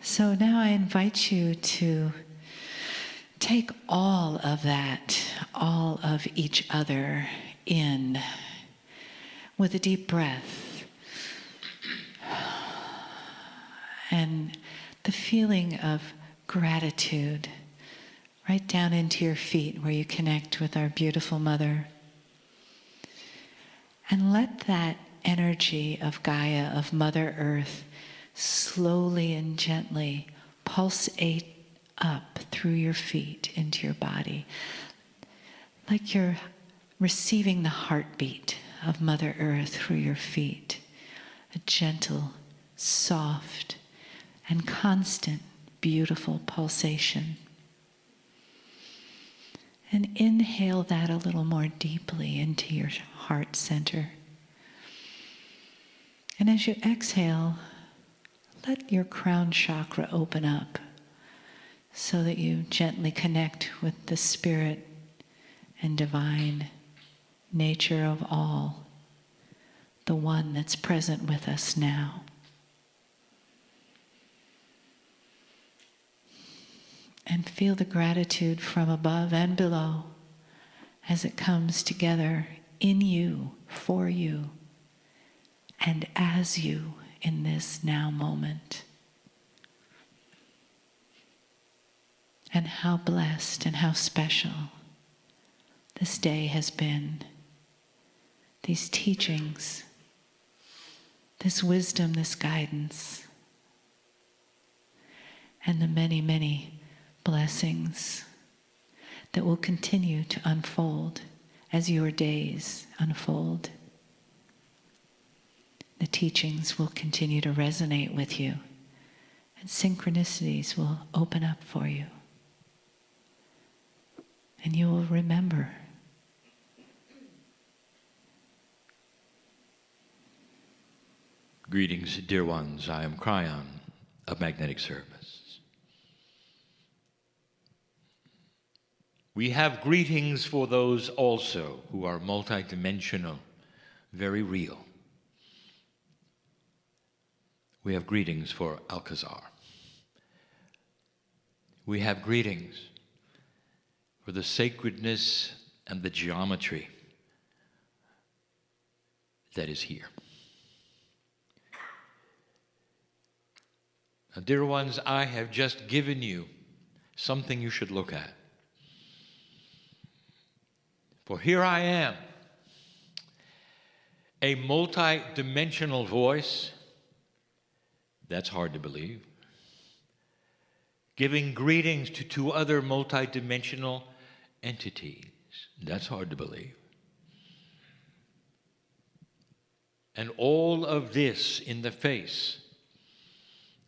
So now I invite you to take all of that, all of each other in with a deep breath. And the feeling of gratitude right down into your feet where you connect with our beautiful mother. And let that energy of Gaia, of Mother Earth, slowly and gently pulsate up through your feet into your body, like you're receiving the heartbeat of Mother Earth through your feet, a gentle, soft, and constant, beautiful pulsation. And inhale that a little more deeply into your heart center. And as you exhale, let your crown chakra open up so that you gently connect with the spirit and divine nature of all, the one that's present with us now. And feel the gratitude from above and below as it comes together in you, for you, and as you in this now moment. And how blessed and how special this day has been. These teachings, this wisdom, this guidance, and the many, many blessings that will continue to unfold as your days unfold. The teachings will continue to resonate with you, and synchronicities will open up for you. And you will remember. Greetings, dear ones. I am Kryon of Magnetic Service. We have greetings for those also who are multidimensional, very real. We have greetings for Alcazar. We have greetings for the sacredness and the geometry that is here. Now, dear ones, I have just given you something you should look at. For here I am, a multi-dimensional voice, that's hard to believe, giving greetings to two other multi-dimensional entities, that's hard to believe. And all of this in the face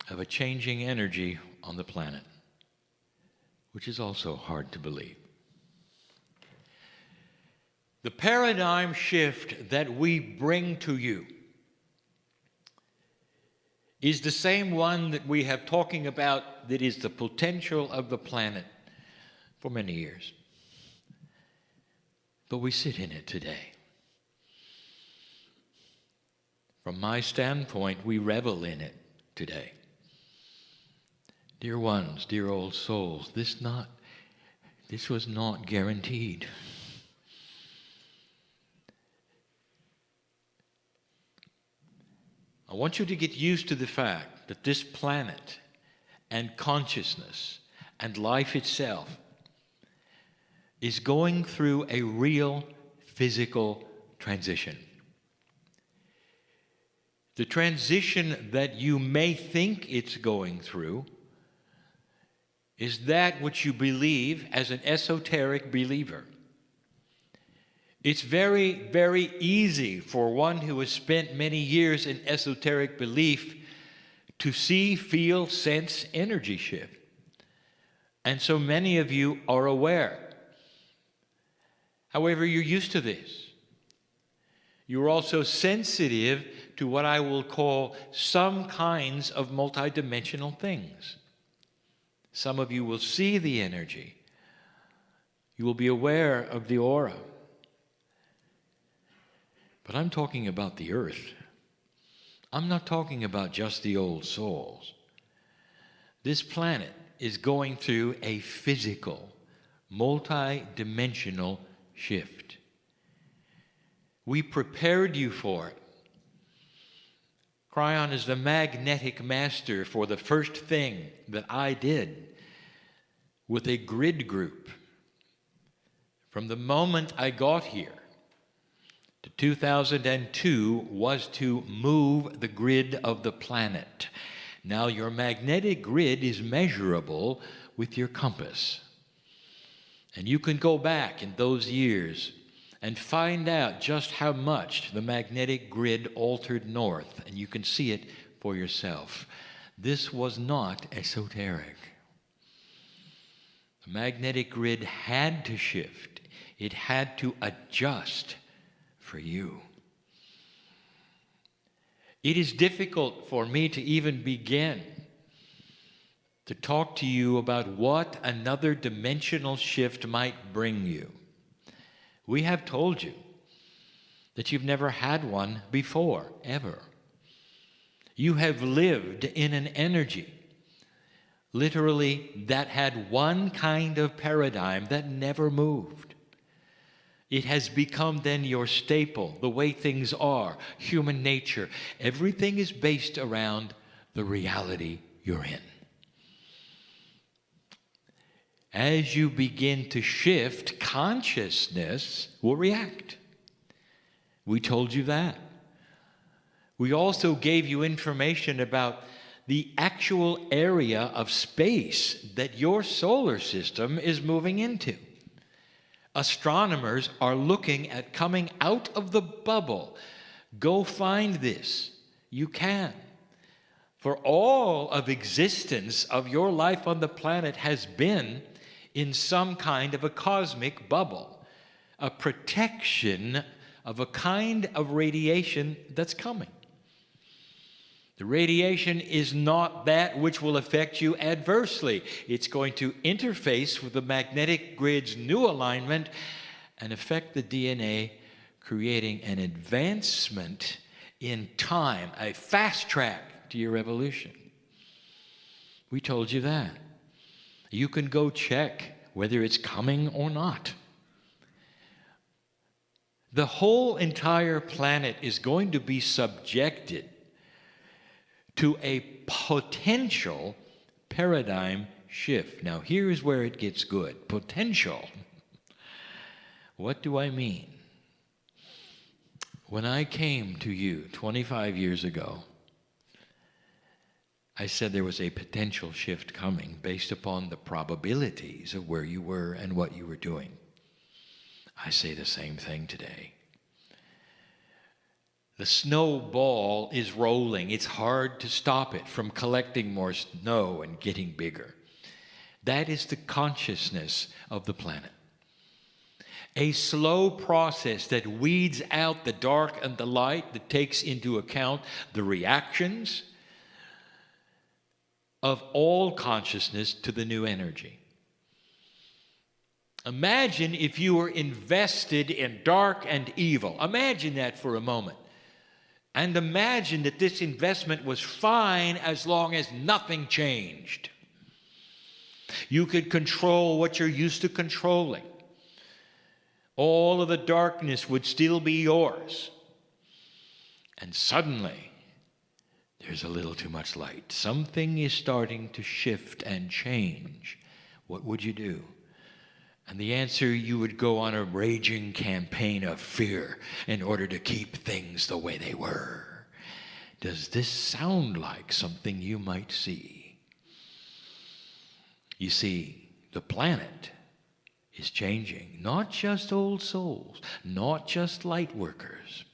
of a changing energy on the planet, which is also hard to believe. The paradigm shift that we bring to you is the same one that we have talking about, that is the potential of the planet for many years. But we sit in it today. From my standpoint, we revel in it today. Dear ones, dear old souls, this was not guaranteed. I want you to get used to the fact that this planet and consciousness and life itself is going through a real physical transition. The transition that you may think it's going through is that which you believe as an esoteric believer. It's very, very easy for one who has spent many years in esoteric belief to see, feel, sense energy shift. And so many of you are aware. However, you're used to this. You're also sensitive to what I will call some kinds of multidimensional things. Some of you will see the energy. You will be aware of the aura. But I'm talking about the earth. I'm not talking about just the old souls. this planet is going through a physical, multi-dimensional shift. We prepared you for it. Kryon is the magnetic master for the first thing that I did with a grid group. From the moment I got here to 2002 was to move the grid of the planet. Now your magnetic grid is measurable with your compass. And you can go back in those years and find out just how much the magnetic grid altered north, and you can see it for yourself. This was not esoteric. The magnetic grid had to shift. It had to adjust for you. It is difficult for me to even begin to talk to you about what another dimensional shift might bring you. We have told you that you've never had one before, ever. You have lived in an energy, literally, that had one kind of paradigm that never moved. It has become then your staple, the way things are, human nature. Everything is based around the reality you're in. As you begin to shift, consciousness will react. We told you that. We also gave you information about the actual area of space that your solar system is moving into. Astronomers are looking at coming out of the bubble. Go find this. You can. For all of existence of your life on the planet has been in some kind of a cosmic bubble, a protection of a kind of radiation that's coming. The radiation is not that which will affect you adversely. It's going to interface with the magnetic grid's new alignment and affect the DNA, creating an advancement in time, a fast track to your evolution. We told you that. You can go check whether it's coming or not. The whole entire planet is going to be subjected to a potential paradigm shift. Now, here's where it gets good. Potential. What do I mean? When I came to you 25 years ago, I said there was a potential shift coming based upon the probabilities of where you were and what you were doing. I say the same thing today. The snowball is rolling. It's hard to stop it from collecting more snow and getting bigger. That is the consciousness of the planet. A slow process that weeds out the dark and the light, that takes into account the reactions of all consciousness to the new energy. Imagine if you were invested in dark and evil. Imagine that for a moment. And imagine that this investment was fine as long as nothing changed. You could control what you're used to controlling. All of the darkness would still be yours. And suddenly, there's a little too much light. Something is starting to shift and change. What would you do? And the answer, you would go on a raging campaign of fear in order to keep things the way they were. Does this sound like something you might see? You see, the planet is changing. Not just old souls, not just light workers.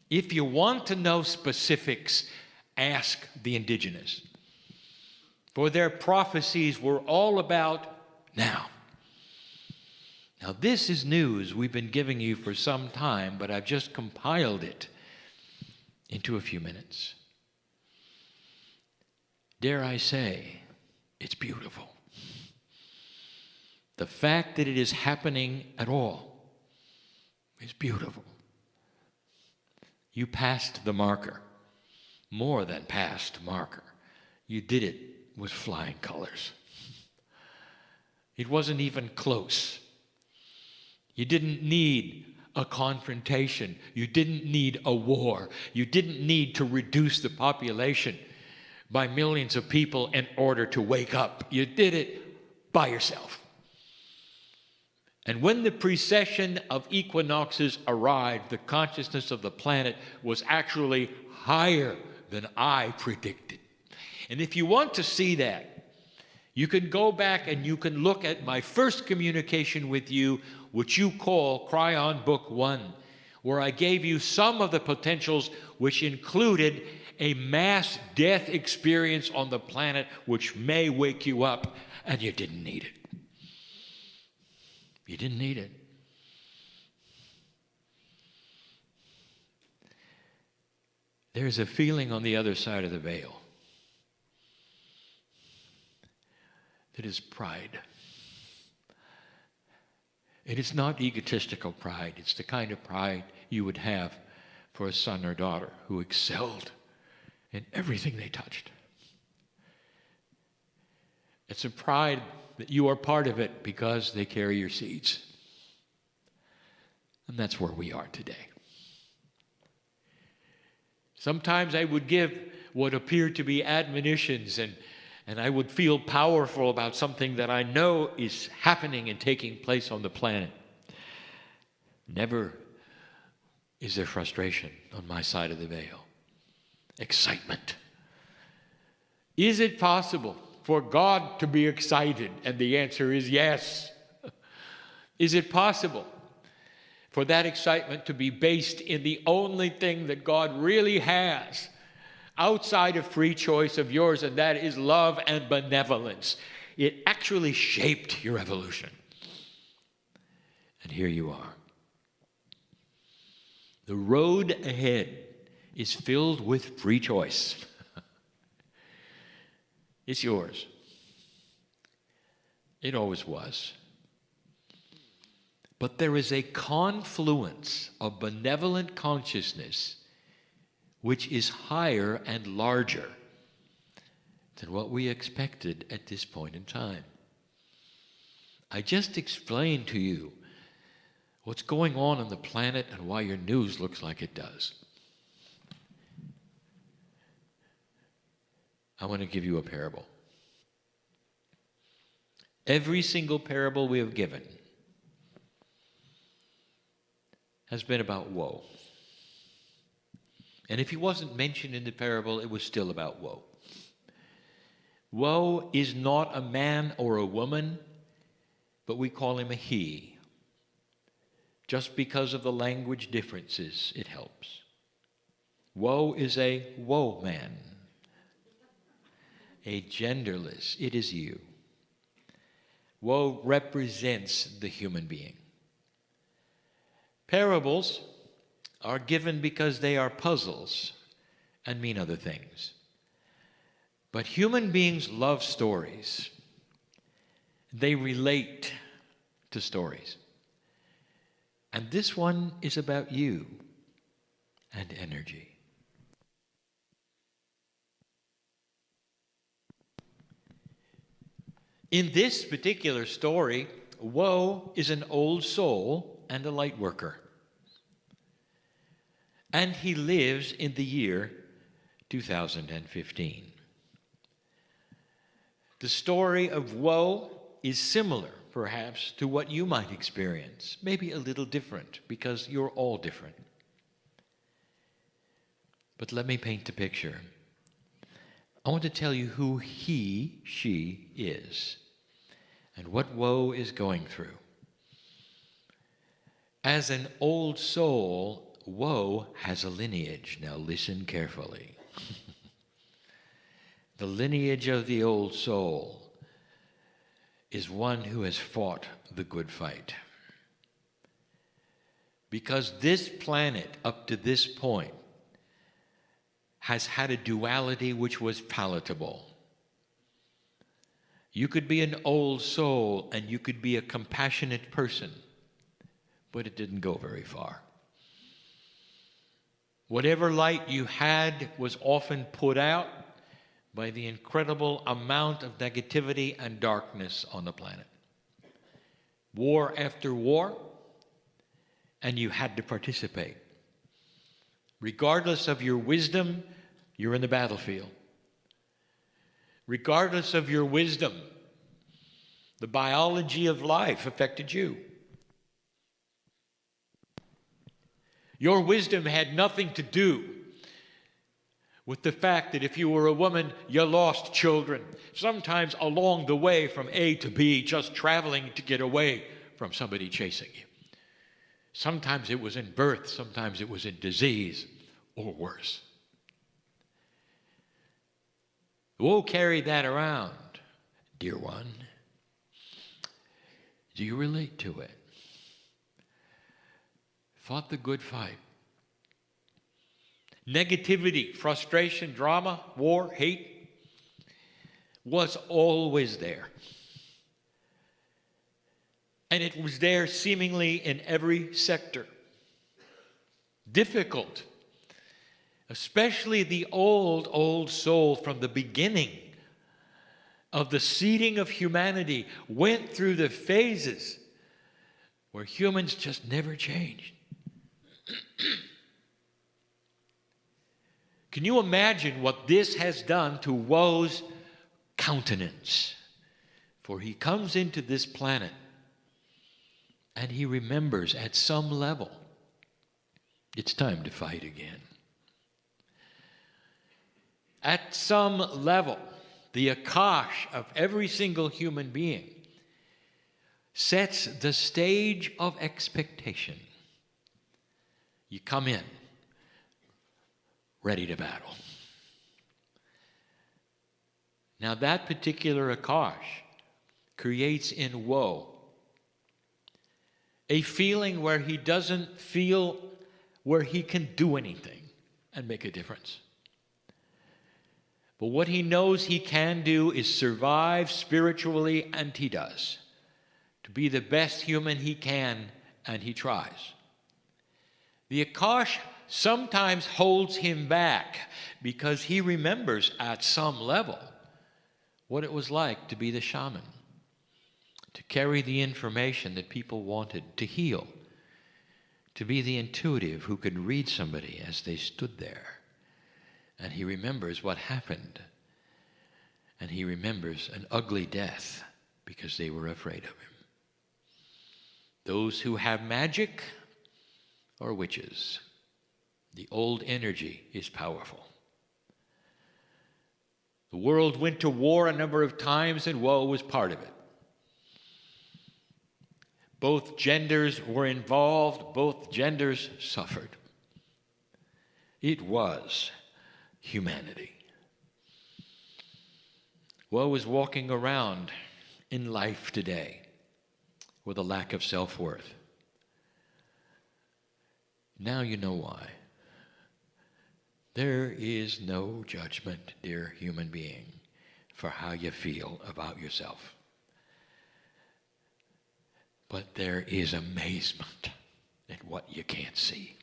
If you want to know specifics, ask the indigenous. For their prophecies were all about now. Now, this is news we've been giving you for some time, but I've just compiled it into a few minutes. Dare I say, it's beautiful. The fact that it is happening at all is beautiful. You passed the marker, more than passed the marker. You did it with flying colors. It wasn't even close. You didn't need a confrontation. You didn't need a war. You didn't need to reduce the population by millions of people in order to wake up. You did it by yourself. And when the precession of equinoxes arrived, the consciousness of the planet was actually higher than I predicted. And if you want to see that, you can go back and you can look at my first communication with you, which you call Kryon Book 1, where I gave you some of the potentials which included a mass death experience on the planet which may wake you up, and you didn't need it. You didn't need it. There's a feeling on the other side of the veil that is pride. It is not egotistical pride. It's the kind of pride you would have for a son or daughter who excelled in everything they touched. It's a pride that you are part of it because they carry your seeds. And that's where we are today. Sometimes I would give what appeared to be admonitions, and I would feel powerful about something that I know is happening and taking place on the planet. Never is there frustration on my side of the veil. Excitement. Is it possible for God to be excited? And the answer is yes. Is it possible for that excitement to be based in the only thing that God really has outside of free choice of yours, and that is love and benevolence? It actually shaped your evolution. And here you are. The road ahead is filled with free choice. It's yours. It always was. But there is a confluence of benevolent consciousness which is higher and larger than what we expected at this point in time. I just explained to you what's going on the planet and why your news looks like it does. I want to give you a parable. Every single parable we have given has been about woe. And if he wasn't mentioned in the parable, it was still about woe. Woe is not a man or a woman, but we call him a he. Just because of the language differences, it helps. Woe is a woe man. A genderless, it is you. Woe represents the human being. Parables are given because they are puzzles and mean other things. But human beings love stories. They relate to stories. And this one is about you and energy. In this particular story, woe is an old soul and a light worker. And he lives in the year 2015. The story of woe is similar, perhaps, to what you might experience. Maybe a little different, because you're all different. But let me paint the picture. I want to tell you who he, she is, and what woe is going through. As an old soul, woe has a lineage. Now listen carefully. The lineage of the old soul is one who has fought the good fight. Because this planet, up to this point, has had a duality which was palatable. You could be an old soul and you could be a compassionate person, but it didn't go very far. Whatever light you had was often put out by the incredible amount of negativity and darkness on the planet. War after war, and you had to participate. Regardless of your wisdom, you're in the battlefield. Regardless of your wisdom, the biology of life affected you. Your wisdom had nothing to do with the fact that if you were a woman, you lost children. Sometimes along the way from A to B, just traveling to get away from somebody chasing you. Sometimes it was in birth, sometimes it was in disease, or worse. We'll carry that around, dear one. Do you relate to it? Fought the good fight. Negativity, frustration, drama, war, hate was always there. And it was there seemingly in every sector. Difficult, especially the old soul from the beginning of the seeding of humanity went through the phases where humans just never changed. Can you imagine what this has done to woe's countenance? For he comes into this planet and he remembers at some level it's time to fight again. At some level, the Akash of every single human being sets the stage of expectation. You come in ready to battle. Now that particular Akash creates in woe a feeling where he doesn't feel where he can do anything and make a difference. But what he knows he can do is survive spiritually, and he does. To be the best human he can, and he tries. The Akash sometimes holds him back because he remembers at some level what it was like to be the shaman, to carry the information that people wanted, to heal, to be the intuitive who could read somebody as they stood there. And he remembers what happened. And he remembers an ugly death because they were afraid of him. Those who have magic are witches. The old energy is powerful. The world went to war a number of times, and woe was part of it. Both genders were involved, both genders suffered. It was humanity. Woe is walking around in life today with a lack of self-worth. Now you know why. There is no judgment, dear human being, for how you feel about yourself. But there is amazement at what you can't see.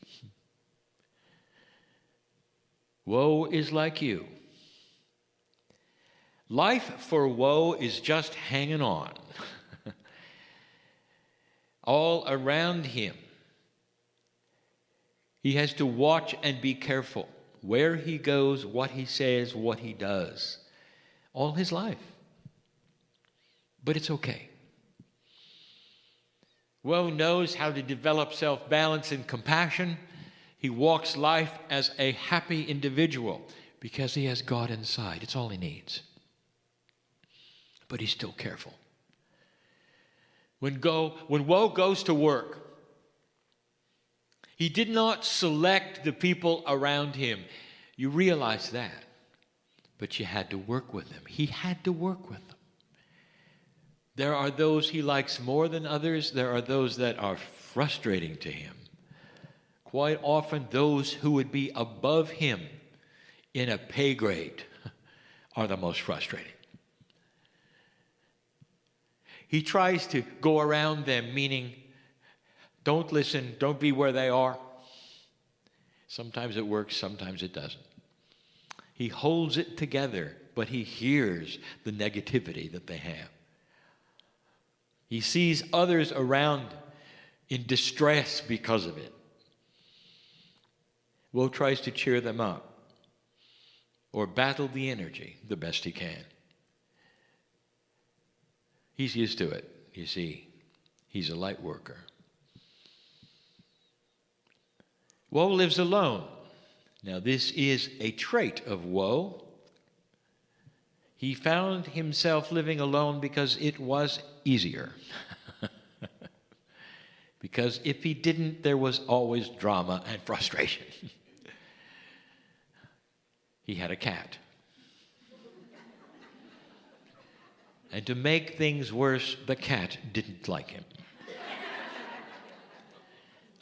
Woe is like you. Life for woe is just hanging on. All around him. He has to watch and be careful where he goes, what he says, what he does. All his life. But it's okay. Woe knows how to develop self-balance and compassion. He walks life as a happy individual because he has God inside. It's all he needs. But he's still careful. When woe goes to work, he did not select the people around him. You realize that. But you had to work with them. He had to work with them. There are those he likes more than others. There are those that are frustrating to him. Quite often, those who would be above him in a pay grade are the most frustrating. He tries to go around them, meaning, don't listen, don't be where they are. Sometimes it works, sometimes it doesn't. He holds it together but he hears the negativity that they have. He sees others around in distress because of it. Woe tries to cheer them up or battle the energy the best he can. He's used to it, you see. He's a light worker. Woe lives alone. Now, this is a trait of woe. He found himself living alone because it was easier. Because if he didn't, there was always drama and frustration. He had a cat. And to make things worse, the cat didn't like him.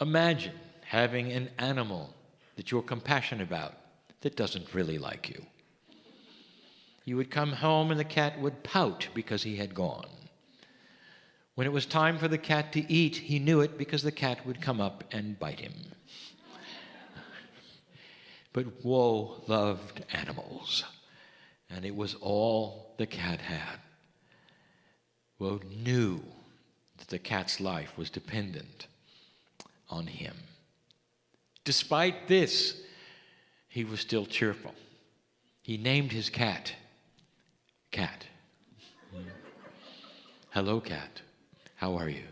Imagine having an animal that you're compassionate about that doesn't really like you. You would come home and the cat would pout because he had gone. When it was time for the cat to eat, he knew it because the cat would come up and bite him. But Woe loved animals, and it was all the cat had. Woe knew that the cat's life was dependent on him. Despite this, he was still cheerful. He named his cat, Cat. Hello, cat. How are you?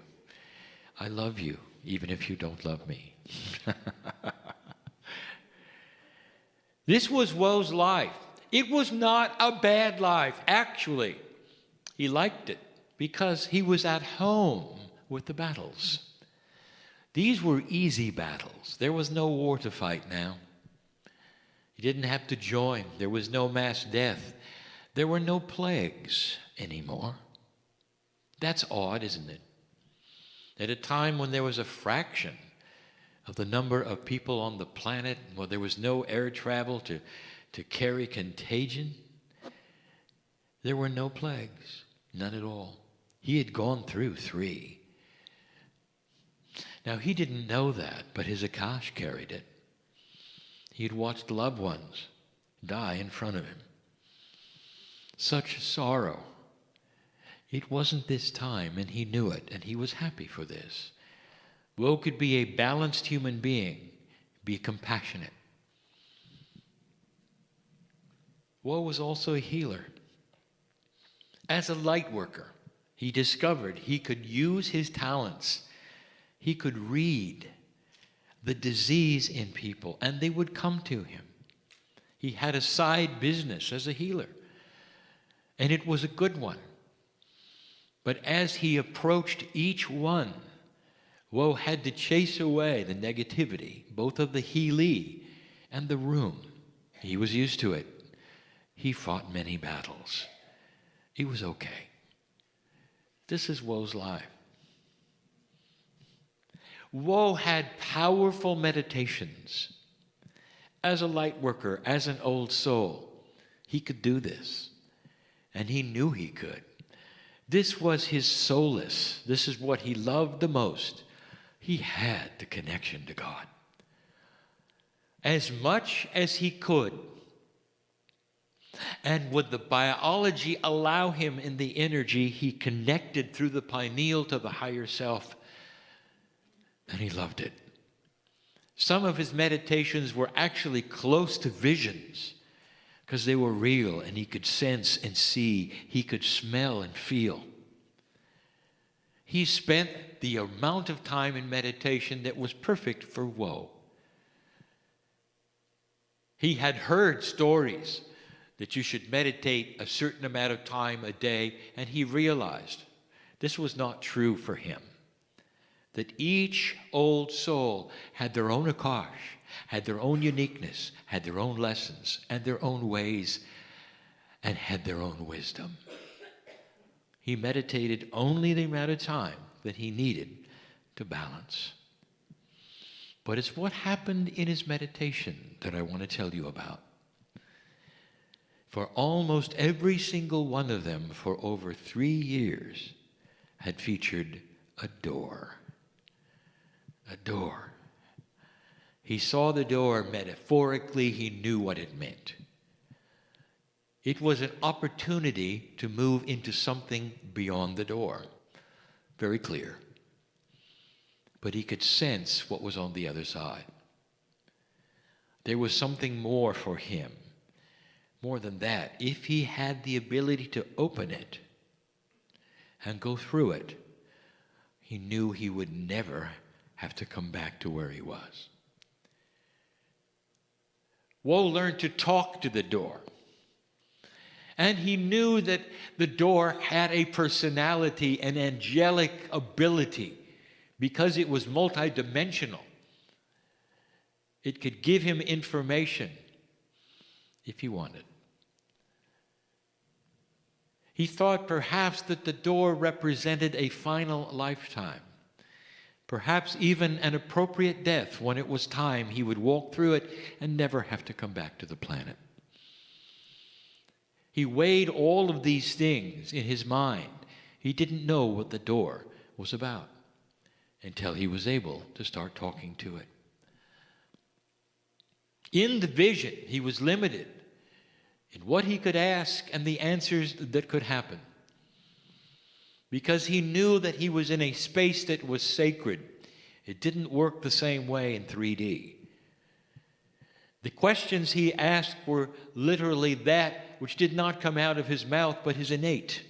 I love you, even if you don't love me. This was Woe's life. It was not a bad life. Actually, he liked it because he was at home with the battles. These were easy battles. There was no war to fight now. He didn't have to join. There was no mass death. There were no plagues anymore. That's odd, isn't it? At a time when there was a fraction of the number of people on the planet, where there was no air travel to carry contagion, there were no plagues, none at all. He had gone through 3. Now, he didn't know that, but his Akash carried it. He had watched loved ones die in front of him. Such sorrow. It wasn't this time, and he knew it, and he was happy for this. Woe could be a balanced human being, be compassionate. Woe was also a healer. As a light worker, he discovered he could use his talents. He could read the disease in people, and they would come to him. He had a side business as a healer, and it was a good one. But as he approached each one, Woe had to chase away the negativity, both of the healee and the room. He was used to it. He fought many battles. It was okay. This is Woe's life. Woe had powerful meditations. As a light worker, as an old soul, he could do this. And he knew he could. This was his solace. This is what he loved the most. He had the connection to God. As much as he could. And would the biology allow him in the energy, he connected through the pineal to the higher self. And he loved it. Some of his meditations were actually close to visions because they were real and he could sense and see. He could smell and feel. He spent the amount of time in meditation that was perfect for Woe. He had heard stories that you should meditate a certain amount of time a day, and he realized this was not true for him. That each old soul had their own Akash, had their own uniqueness, had their own lessons, and their own ways, and had their own wisdom. He meditated only the amount of time that he needed to balance. But it's what happened in his meditation that I want to tell you about. For almost every single one of them for over 3 years had featured a door. A door. He saw the door metaphorically. He knew what it meant. It was an opportunity to move into something beyond the door. Very clear. But he could sense what was on the other side. There was something more for him. More than that, if he had the ability to open it and go through it, he knew he would never have to come back to where he was. Woe learned to talk to the door. And he knew that the door had a personality, an angelic ability, because it was multidimensional. It could give him information if he wanted. He thought perhaps that the door represented a final lifetime, perhaps even an appropriate death. When it was time, he would walk through it and never have to come back to the planet. He weighed all of these things in his mind. He didn't know what the door was about until he was able to start talking to it. In the vision, he was limited in what he could ask and the answers that could happen, because he knew that he was in a space that was sacred. It didn't work the same way in 3D. The questions he asked were literally that which did not come out of his mouth, but his innate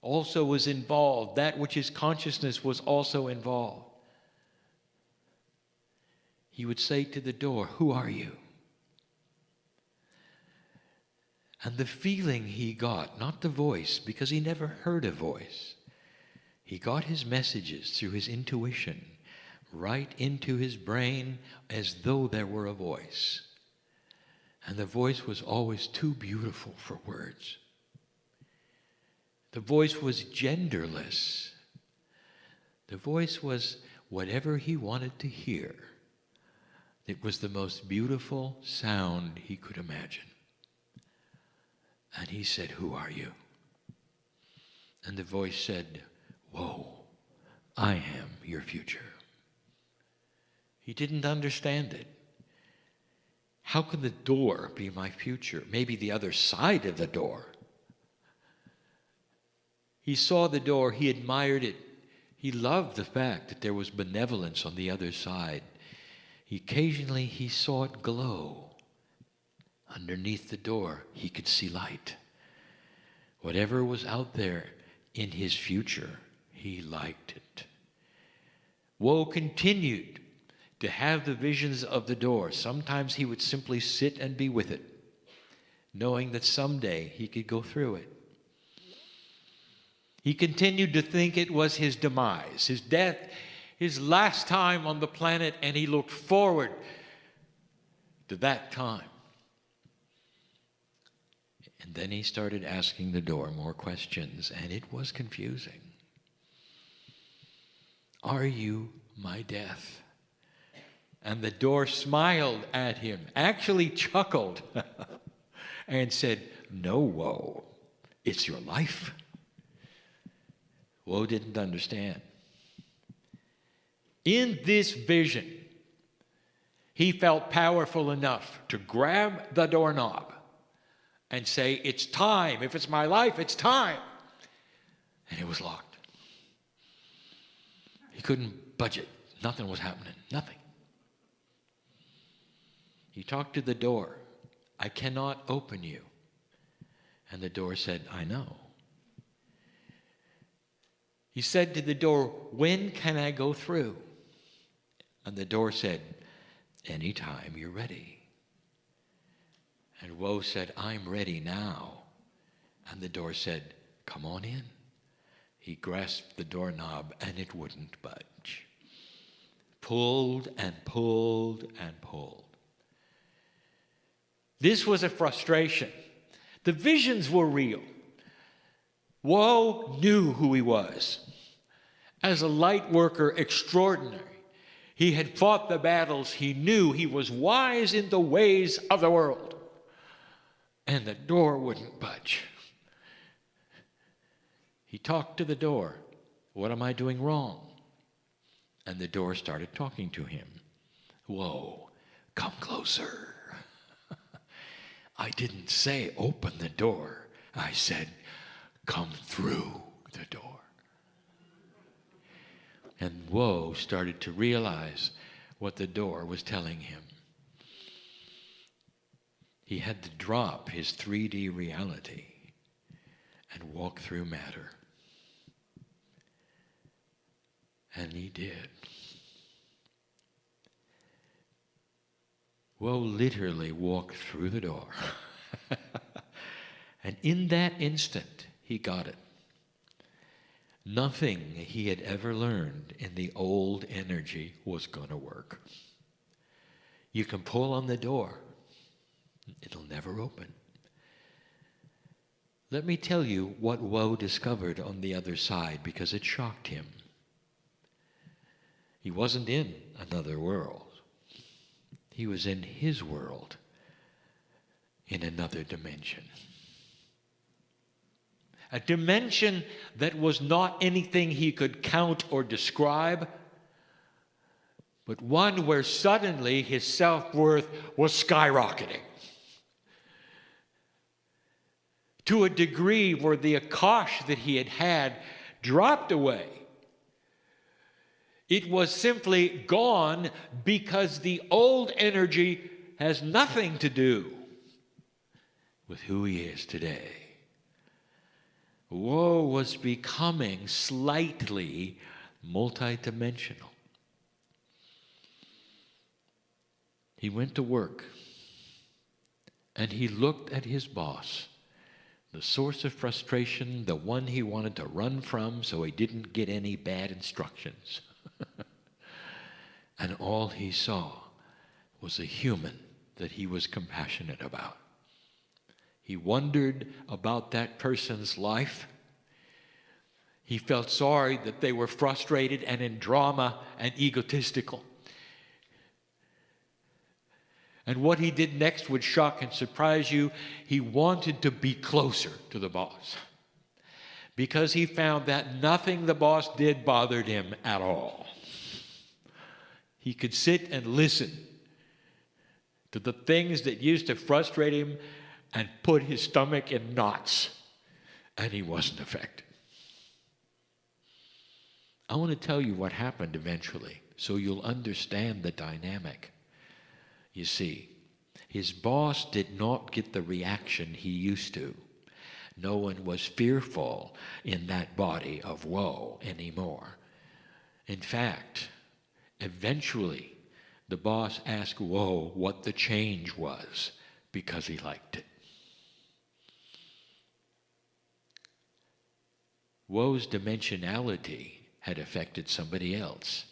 also was involved. That which his consciousness was also involved. He would say to the door, "Who are you?" And the feeling he got, not the voice, because he never heard a voice, he got his messages through his intuition, right into his brain as though there were a voice. And the voice was always too beautiful for words. The voice was genderless. The voice was whatever he wanted to hear. It was the most beautiful sound he could imagine. And he said, "Who are you?" And the voice said, "Whoa, I am your future." He didn't understand it. How could the door be my future? Maybe the other side of the door. He saw the door, he admired it. He loved the fact that there was benevolence on the other side. Occasionally he saw it glow. Underneath the door, he could see light. Whatever was out there in his future, he liked it. Woe continued to have the visions of the door. Sometimes he would simply sit and be with it, knowing that someday he could go through it. He continued to think it was his demise, his death, his last time on the planet, and he looked forward to that time. And then he started asking the door more questions, and it was confusing. "Are you my death?" And the door smiled at him, actually chuckled, and said, "No, Woe, it's your life." Woe didn't understand. In this vision, he felt powerful enough to grab the doorknob and say, "It's time. If it's my life, it's time." And it was locked. He couldn't budge it. Nothing was happening. Nothing. He talked to the door. "I cannot open you." And the door said, "I know." He said to the door, "When can I go through?" And the door said, "Anytime you're ready." And Woe said, "I'm ready now." And the door said, "Come on in." He grasped the doorknob and it wouldn't budge. Pulled and pulled and pulled. This was a frustration. The visions were real. Woe knew who he was. As a light worker extraordinary, he had fought the battles. He knew he was wise in the ways of the world. And the door wouldn't budge. He talked to the door. "What am I doing wrong?" And the door started talking to him. "Woe, come closer. I didn't say open the door. I said, come through the door. And Woe started to realize what the door was telling him. He had to drop his 3D reality and walk through matter. And he did. Woe literally walked through the door. And in that instant, he got it. Nothing he had ever learned in the old energy was going to work. You can pull on the door. It'll never open. Let me tell you what Woe discovered on the other side, because it shocked him. He wasn't in another world. He was in his world, in another dimension. A dimension that was not anything he could count or describe, but one where suddenly his self-worth was skyrocketing. To a degree where the akash that he had had dropped away. It was simply gone because the old energy has nothing to do with who he is today. Woe was becoming slightly multidimensional. He went to work and he looked at his boss, the source of frustration, the one he wanted to run from so he didn't get any bad instructions. And all he saw was a human that he was compassionate about. He wondered about that person's life. He felt sorry that they were frustrated and in drama and egotistical. And what he did next would shock and surprise you. He wanted to be closer to the boss, because he found that nothing the boss did bothered him at all. He could sit and listen to the things that used to frustrate him and put his stomach in knots, and he wasn't affected. I want to tell you what happened eventually, so you'll understand the dynamic. You see, his boss did not get the reaction he used to. No one was fearful in that body of Woe anymore. In fact, eventually, the boss asked Woe what the change was, because he liked it. Woe's dimensionality had affected somebody else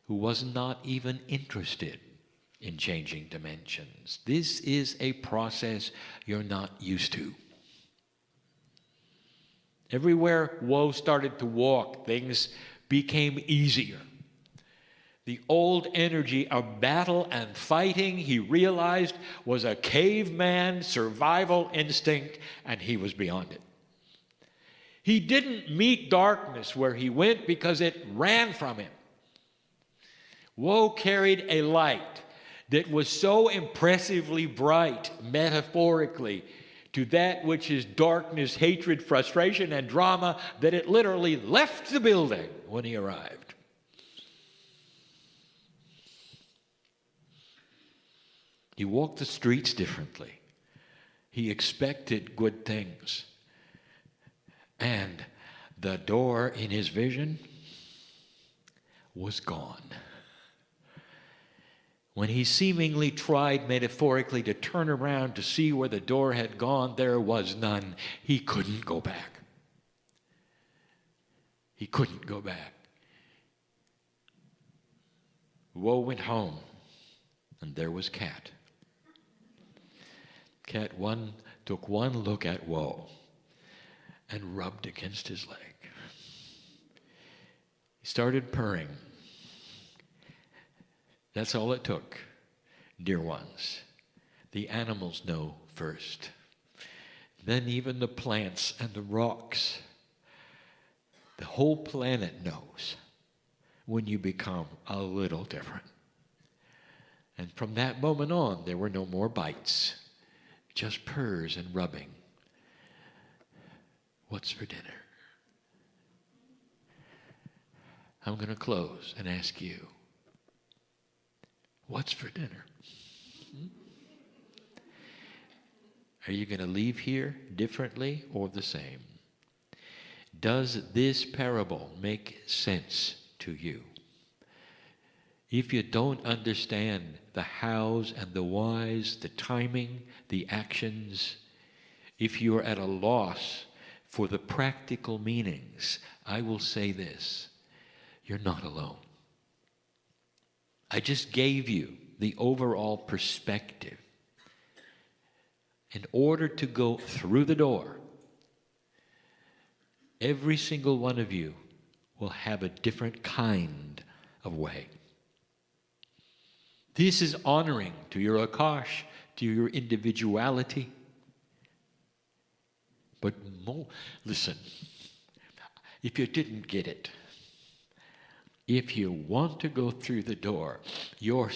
who was not even interested in changing dimensions. This is a process you're not used to. Everywhere Woe started to walk, things became easier. The old energy of battle and fighting, he realized, was a caveman survival instinct, and he was beyond it. He didn't meet darkness where he went because it ran from him. Woe carried a light that was so impressively bright, metaphorically, to that which is darkness, hatred, frustration, and drama, that it literally left the building when he arrived. He walked the streets differently. He expected good things. And the door in his vision was gone. When he seemingly tried metaphorically to turn around to see where the door had gone, there was none. He couldn't go back. He couldn't go back. Woe went home, and there was Cat. Cat took one look at Woe and rubbed against his leg. He started purring. That's all it took, dear ones. The animals know first. Then even the plants and the rocks. The whole planet knows when you become a little different. And from that moment on, there were no more bites. just purrs and rubbing. What's for dinner? I'm going to close and ask you, what's for dinner? Are you going to leave here differently or the same? Does this parable make sense to you? If you don't understand the hows and the whys, the timing, the actions, if you're at a loss for the practical meanings, I will say this: you're not alone. I just gave you the overall perspective. In order to go through the door, every single one of you will have a different kind of way. This is honoring to your Akash, to your individuality. But listen, if you didn't get it, if you want to go through the door, your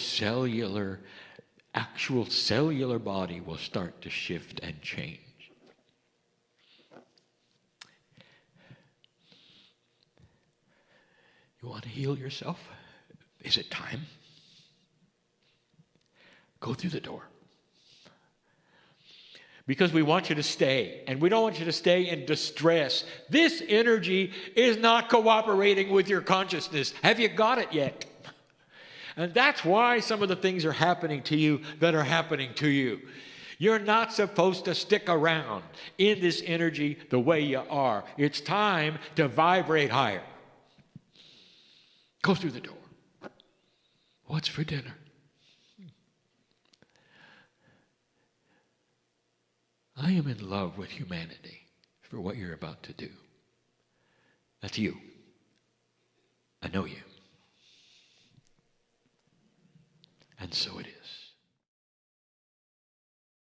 actual cellular body will start to shift and change. You want to heal yourself? Is it time? Go through the door. Because we want you to stay, and we don't want you to stay in distress. This energy is not cooperating with your consciousness. Have you got it yet? And that's why some of the things are happening to you that are happening to you. You're not supposed to stick around in this energy the way you are. It's time to vibrate higher. Go through the door. What's for dinner? I am in love with humanity for what you're about to do. That's you. I know you. And so it is.